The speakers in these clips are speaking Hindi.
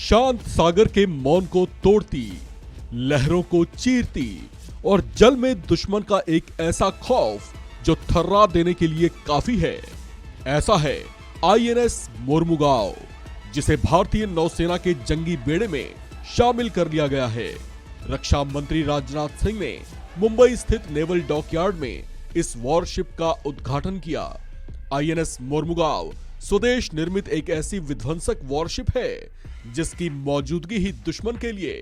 शांत सागर के मौन को तोड़ती, लहरों को चीरती और जल में दुश्मन का एक ऐसा खौफ जो थर्रा देने के लिए काफी है। ऐसा है आईएनएस मोरमुगांव, जिसे भारतीय नौसेना के जंगी बेड़े में शामिल कर लिया गया है। रक्षा मंत्री राजनाथ सिंह ने मुंबई स्थित नेवल डॉकयार्ड में इस वॉरशिप का उद्घाटन किया। आईएनएस मोरमुगांव स्वदेश निर्मित एक ऐसी विध्वंसक वॉरशिप है जिसकी मौजूदगी ही दुश्मन के लिए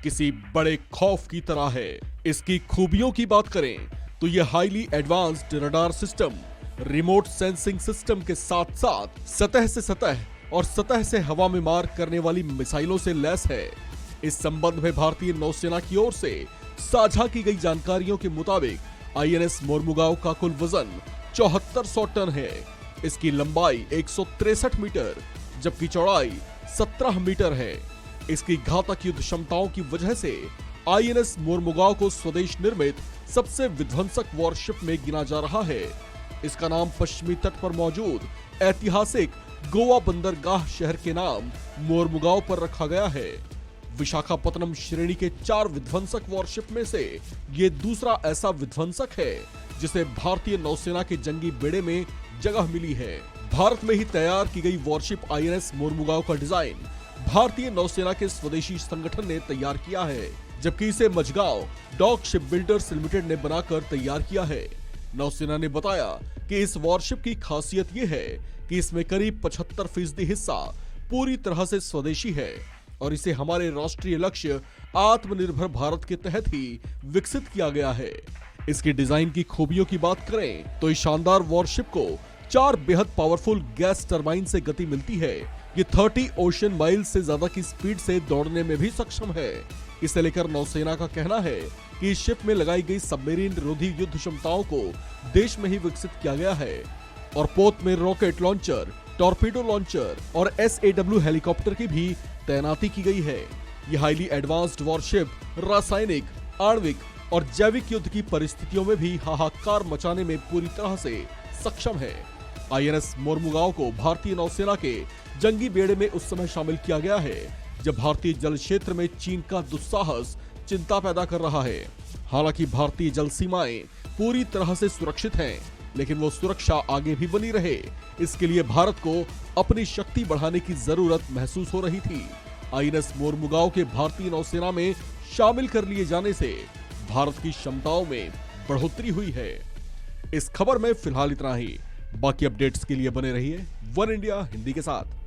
किसी बड़े खौफ की तरह है। इसकी खूबियों की बात करें तो यह highly advanced radar system, remote sensing system के साथ साथ सतह से सतह और सतह से हवा में मार करने वाली मिसाइलों से लैस है। इस संबंध में भारतीय नौसेना की ओर से साझा की गई जानकारियों के मुताबिक आईएनएस मोरमुगांव का कुल वजन 7400 टन है। इसकी लंबाई 163 मीटर जबकि चौड़ाई 17 मीटर है। इसकी घातक युद्ध क्षमताओं की वजह से आईएनएस मोरमुगांव को स्वदेश निर्मित सबसे विध्वंसक वॉरशिप में गिना जा रहा है। इसका नाम पश्चिमी तट पर मौजूद ऐतिहासिक गोवा बंदरगाह शहर के नाम मोरमुगांव पर रखा गया है। विशाखापत्तनम श्रेणी के 4 विध्वंसक वॉरशिप में से ये दूसरा ऐसा विध्वंसक है जिसे भारतीय नौसेना के जंगी बेड़े में जगह मिली है। भारत में ही तैयार की गई वॉरशिप आईएनएस मोरमुगांव का डिजाइन भारतीय नौसेना के स्वदेशी संगठन ने तैयार किया है, जबकि इसे Mazagon Dock Ship Builders Limited ने बनाकर तैयार किया है। नौसेना ने बताया कि इस वॉरशिप की खासियत ये है कि इसमें करीब 75% हिस्सा पूरी तरह से स्वदेशी है और इसे हमारे राष्ट्रीय लक्ष्य आत्मनिर्भर भारत के तहत ही विकसित किया गया है। इसकी डिजाइन की खूबियों की बात करें तो इस शानदार वॉरशिप को 4 बेहद पावरफुल गैस टरबाइन से गति मिलती है। ये 30 ओशन माइल से ज्यादा की स्पीड से दौड़ने में भी सक्षम है। इसे लेकर नौसेना का कहना है कि इस शिप में लगाई गई सबमरीन रोधी युद्ध क्षमताओं को देश में ही विकसित किया गया है और पोत में रॉकेट लॉन्चर, टॉर्पीडो लॉन्चर और SAW हेलीकॉप्टर की भी तैनाती की गई है। यह हाईली एडवांस्ड वॉरशिप रासायनिक, आणविक और जैविक युद्ध की परिस्थितियों में भी हाहाकार मचाने में पूरी तरह से सक्षम है। आईएनएस मोरमुगांव को भारतीय नौसेना के जंगी बेड़े में उस समय शामिल किया गया है जब भारतीय जल क्षेत्र में चीन का दुस्साहस चिंता पैदा कर रहा है। हालांकि भारतीय जल सीमाएं पूरी तरह से सुरक्षित हैं, लेकिन वो सुरक्षा आगे भी बनी रहे, इसके लिए भारत को अपनी शक्ति बढ़ाने की जरूरत महसूस हो रही थी। आईएनएस मोरमुगांव के भारतीय नौसेना में शामिल कर लिए जाने से भारत की क्षमताओं में बढ़ोतरी हुई है। इस खबर में फिलहाल इतना ही। बाकी अपडेट्स के लिए बने रहिए वन इंडिया हिंदी के साथ।